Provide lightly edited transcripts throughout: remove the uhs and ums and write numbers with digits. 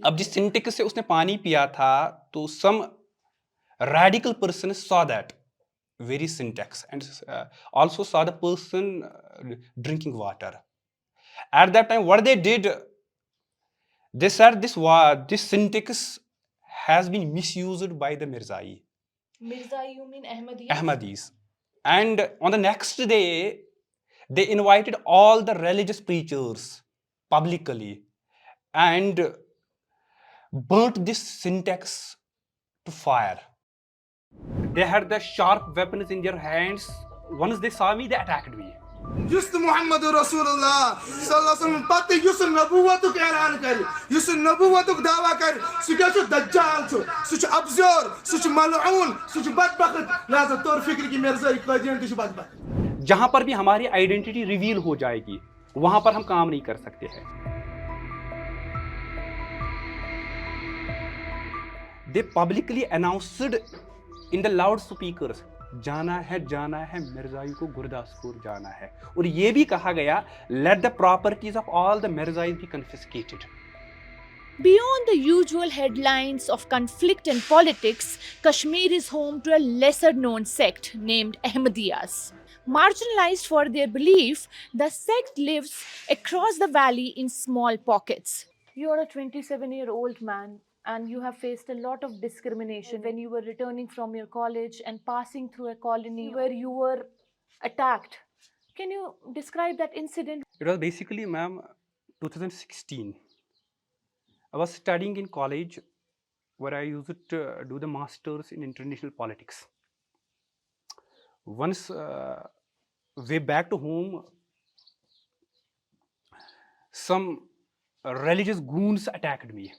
अब जिस सिंटेक्स से उसने पानी पिया था, तो सम radical person saw that very syntax and also saw the person drinking water. At that time, what they did, they said this syntax has been misused by the Mirzai. Mirzai, you mean Ahmadiyas? Ahmadis. And on the next day, they invited all the religious preachers publicly and burnt this syntax to fire. They had the sharp weapons in their hands. Once they saw me, they attacked me. Just Muhammad Rasulullah sallallahu alaihi wasallam pati yus nubuwatu ka ऐलान कर yus nubuwatu का दावा कर सुच दज्जाल सुच अबजोर सुच मलऊन सुच बदबख्त लिहाजा तौर फिक्र की मिर्जा इकवादियन तुझ बदबख्त जहां पर भी हमारी आइडेंटिटी रिवील हो जाएगी वहां पर हम काम नहीं कर सकते हैं. They publicly announced in the loudspeakers, जाना है मिर्जाई को गुरदासपुर जाना है. और ये भी कहा गया, let the properties of all the mirzais be confiscated. Beyond the usual headlines of conflict and politics, Kashmir is home to a lesser known sect named Ahmadiyas. Marginalized for their belief, the sect lives across the valley in small pockets. You are a 27-year-old man and you have faced a lot of discrimination when you were returning from your college and passing through a colony where you were attacked. Can you describe that incident? It was basically, ma'am, 2016. I was studying in college where I used to do the masters in international politics. Once way back to home, some religious goons attacked me.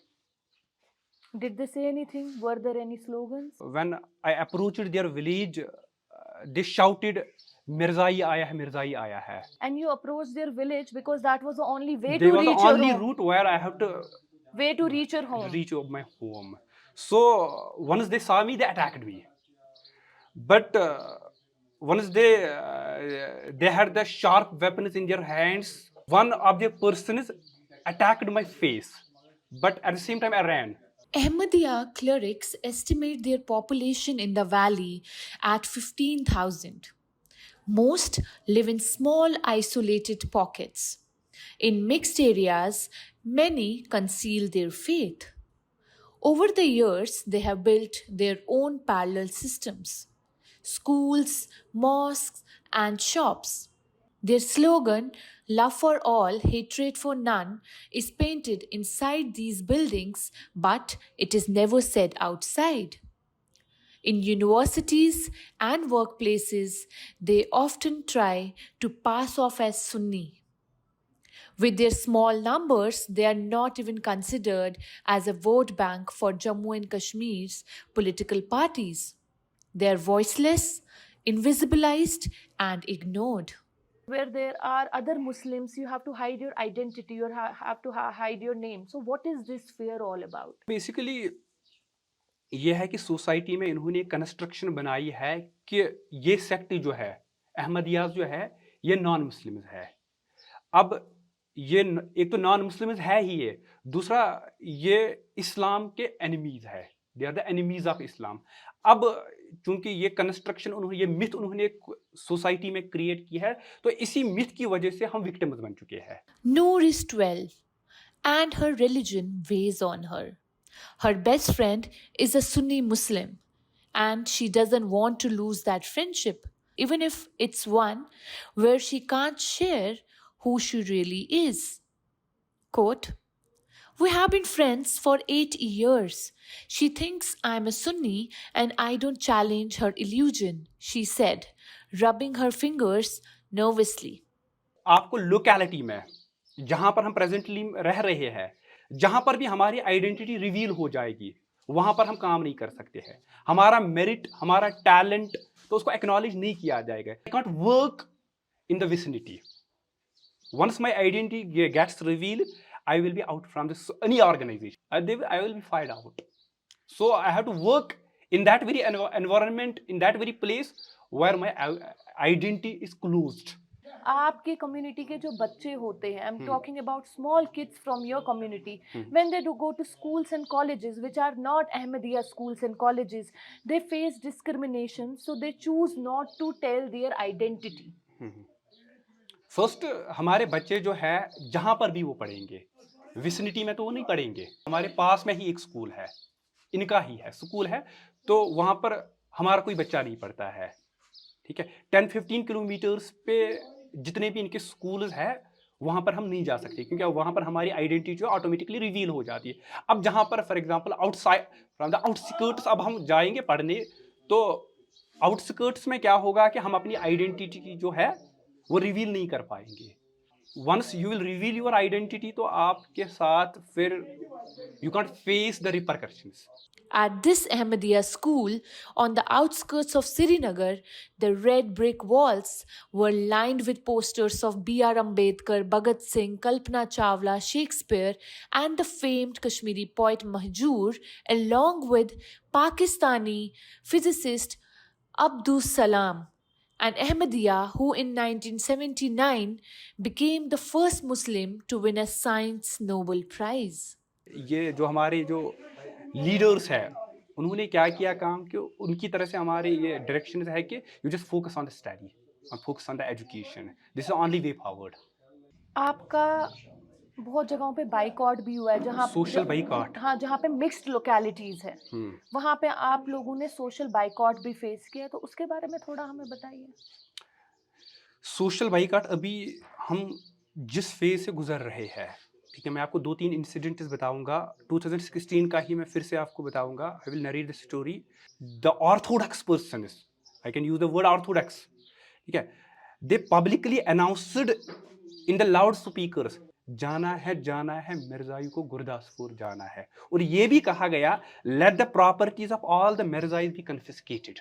Did they say anything? Were there any slogans? When I approached their village, they shouted, Mirzai aaya hai. And you approached their village because that was the only way They to were reach the your only home. route where I have to Way to reach your home. reach my home. So once they saw me, they attacked me. But once they had the sharp weapons in their hands, one of their persons attacked my face. But at the same time, I ran. Ahmadiyya clerics estimate their population in the valley at 15,000. Most live in small isolated pockets. In mixed areas, many conceal their faith. Over the years, they have built their own parallel systems schools, mosques, and shops. Their slogan, Love for all, hatred for none, is painted inside these buildings, but it is never said outside. In universities and workplaces, they often try to pass off as Sunni. With their small numbers, they are not even considered as a vote bank for Jammu and Kashmir's political parties. They are voiceless, invisibilized, and ignored. Where there are other Muslims, you have to hide your identity, you have to hide your name. So, what is this fear all about? Basically, ये है कि society में इन्होंने construction बनाई है कि ये sect जो है, अहमदियाज जो है, ये नॉन मुस्लिम्स है. अब ये एक तो नॉन मुस्लिम्स है ही ये, दूसरा ये इस्लाम के एनिमीज है. They are the enemies of Islam. अब चूंकि ये कंस्ट्रक्शन उन्होंने, ये मिथ उन्होंने सोसाइटी में क्रिएट की है, तो इसी मिथ की वजह से हम विक्टिम्स बन चुके हैं. Noor is 12 and her religion weighs on her. Her best friend is a Sunni Muslim and she doesn't want to lose that friendship, even if it's one where she can't share who she really is. Quote, we have been friends for 8 years. She thinks I'm a Sunni and I don't challenge her illusion, she said, rubbing her fingers nervously. आपको locality में जहां पर हम presently रह रहे हैं, जहां पर भी हमारी आइडेंटिटी रिवील हो जाएगी, वहां पर हम काम नहीं कर सकते हैं. हमारा मेरिट, हमारा टैलेंट, तो उसको एक्नॉलेज नहीं किया जाएगा. I can't work in the vicinity. Once my identity gets revealed, I will be out from this any organization. I will be fired out. So I have to work in that very environment, in that very place where my identity is closed. आपके community के जो बच्चे होते हैं, I am hmm, talking about small kids from your community, hmm, when they do go to schools and colleges which are not Ahmadiyya schools and colleges, they face discrimination, so they choose not to tell their identity. Hmm. First, हमारे बच्चे जो है जहाँ पर भी वो पढ़ेंगे, vicinity में तो वो नहीं पढ़ेंगे। हमारे पास में ही एक स्कूल है, इनका ही है स्कूल है, तो वहाँ पर हमारा कोई बच्चा नहीं पढ़ता है, ठीक है। 10-15 किलोमीटर्स पे जितने भी इनके स्कूल्स है वहाँ पर हम नहीं जा सकते, क्योंकि वहाँ पर हमारी आइडेंटिटी जो ऑटोमेटिकली रिवील हो जाती है। अब जहाँ पर for example outside from the outskirts अब हम जाएंगे पढ़ने, तो आउटस्कर्ट्स में क्या होगा कि हम अपनी आइडेंटिटी की जो है वो रिवील नहीं कर पाएंगे। Once you will reveal your identity, तो आपके साथ फिर you can't face the repercussions. At this Ahmadiyya school on the outskirts of Srinagar, the red brick walls were lined with posters of B.R. Ambedkar, Bhagat Singh, Kalpana Chawla, Shakespeare, and the famed Kashmiri poet Mahjoor, along with Pakistani physicist Abdus Salam, an Ahmadiyya who in 1979 became the first Muslim to win a Science Nobel Prize. ये जो हमारे जो leaders है उन्होंने क्या किया काम, कि उनकी तरह से हमारे ये डायरेक्शन है कि you just focus on the study और focus on the education, this is only way forward. आपका बहुत जगहों पे बाइकॉट भी हुआ है, जहाँ सोशल बाइकॉट, हाँ, जहाँ पे मिक्स्ड लोकेलिटीज है, वहाँ पे आप लोगों ने सोशल बाइकॉट भी फेस किया है, तो उसके बारे में थोड़ा हमें बताइए। सोशल बाइकॉट अभी हम जिस फेज से गुजर रहे हैं, ठीक है, मैं आपको 2-3 इंसिडेंट्स बताऊंगा। 2016 का ही मैं फिर से आपको बताऊंगा। I will narrate the story. The orthodox person, I can use the word orthodox, ठीक है, they publicly announced in the loud speakers, जाना है मिर्जाई को गुरदासपुर जाना है, और ये भी कहा गया let the properties of all the Mirzais be confiscated.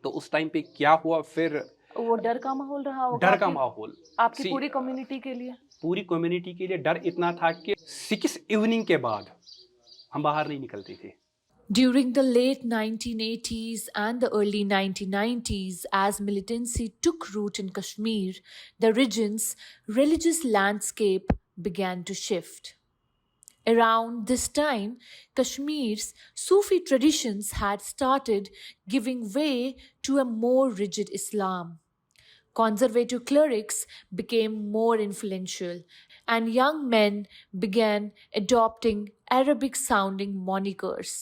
तो उस टाइम पे क्या हुआ फिर, वो डर का माहौल रहा होगा, डर का माहौल आपकी पूरी कम्युनिटी के लिए। पूरी कम्युनिटी के लिए डर इतना था कि 6 इवनिंग के बाद हम बाहर नहीं निकलते थे। During the late 1980s and the early 1990s, as militancy took root in Kashmir, the region's religious landscape began to shift. Around this time, Kashmir's Sufi traditions had started giving way to a more rigid Islam. Conservative clerics became more influential, and young men began adopting Arabic sounding monikers,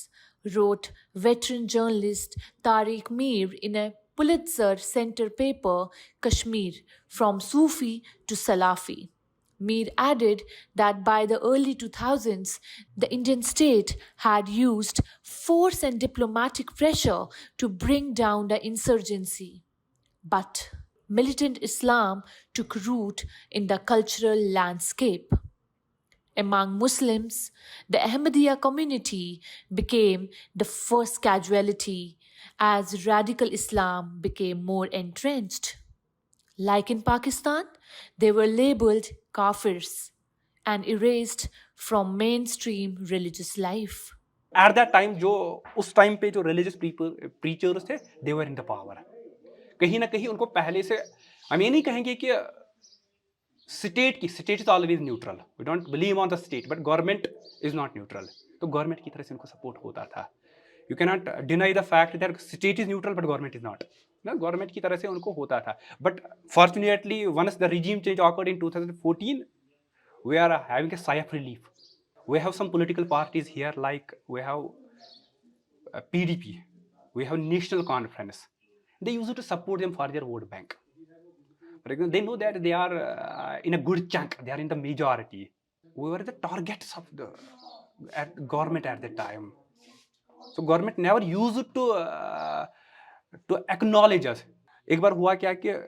wrote veteran journalist Tariq Mir in a Pulitzer Center paper, Kashmir From Sufi to Salafi. Mir added that by the early 2000s, the Indian state had used force and diplomatic pressure to bring down the insurgency. But militant Islam took root in the cultural landscape. Among Muslims, the Ahmadiyya community became the first casualty as radical Islam became more entrenched. Like in Pakistan, they were labeled kafirs and erased from mainstream religious life. At that time जो उस time पे जो religious preachers थे, दे वर in the power. कहीं ना कहीं उनको पहले से, हम ये नहीं कहेंगे कि state is always neutral, we don't believe on the state, but government is not neutral. तो गवर्नमेंट की तरफ से उनको सपोर्ट होता था। You can not deny the fact that state is neutral but government is not, ना, government की तरह से उनको होता था। But fortunately once the regime change occurred in 2014, we are having a sigh of relief. We have some political parties here, like we have PDP, we have National Conference. They use it to support them for their vote bank. For example, they know that they are in a good chunk, they are in the majority. We were the targets of the government at that time. So government never used it to acknowledge us. एक बार हुआ क्या कि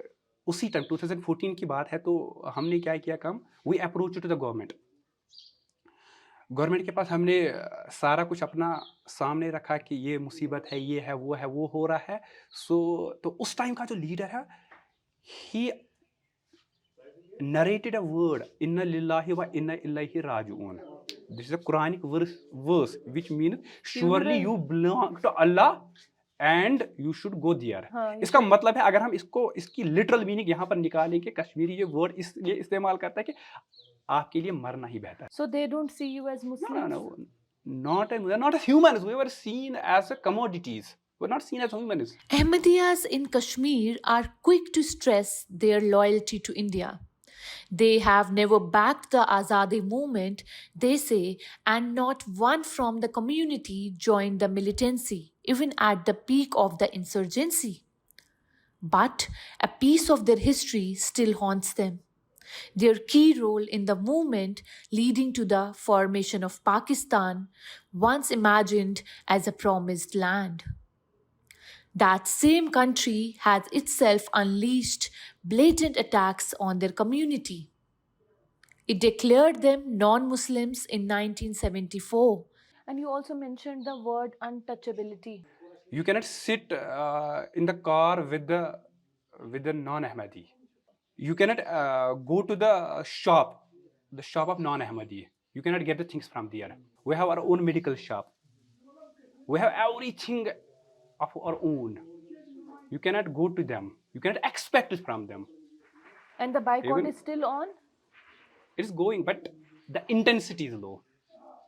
उसी time 2014 की बात है, तो हमने क्या किया काम, we approached to the government. Government के पास हमने सारा कुछ अपना सामने रखा कि ये मुसीबत है, ये है, वो हो रहा है। तो उस टाइम का जो लीडर है, ही नरेटेड अ वर्ड, इन्ना लिल्लाहि व इन्ना इलैहि राजिऊन। This is a Quranic verse which means surely you belong to Allah and you should go there. हाँ, you इसका should. मतलब है अगर हम इसकी लिटरल मीनिंग यहाँ पर निकालें कि कश्मीरी ये वर्ड इसलिए इस्तेमाल करता है कि आपके लिए मरना ही बेहतर है. So they don't see you as No, Muslims? no, we're not as humans. We were seen as commodities. We're not seen as humans. Ahmadiyas in Kashmir are quick to stress their loyalty to India. They have never backed the Azadi movement, they say, and not one from the community joined the militancy, even at the peak of the insurgency. But a piece of their history still haunts them. Their key role in the movement leading to the formation of Pakistan, once imagined as a promised land. That same country has itself unleashed blatant attacks on their community. It declared them non-Muslims in 1974. And you also mentioned the word untouchability. You cannot sit in the car with the non-Ahmadi. You cannot go to the shop of non-Ahmadi. You cannot get the things from there. We have our own medical shop. We have everything of our own. You cannot go to them. You cannot expect it from them. And the boycott Even- is still on? It's going, but the intensity is low.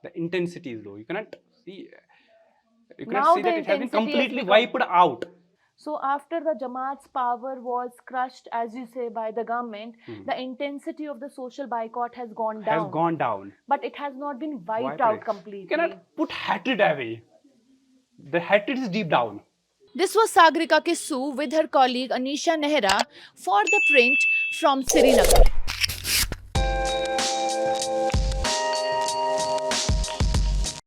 The intensity is low. You cannot see. You cannot Now see the that it has been intensity has completely become- wiped out. So after the Jamaat's power was crushed, as you say, by the government, the intensity of the social boycott has gone down. Has gone down. But it has not been wiped Wiped out it. completely. You cannot put hatred away. The hatred is deep down. This was Sagrika Kissu with her colleague Anisha Nehra for the print from Srinagar.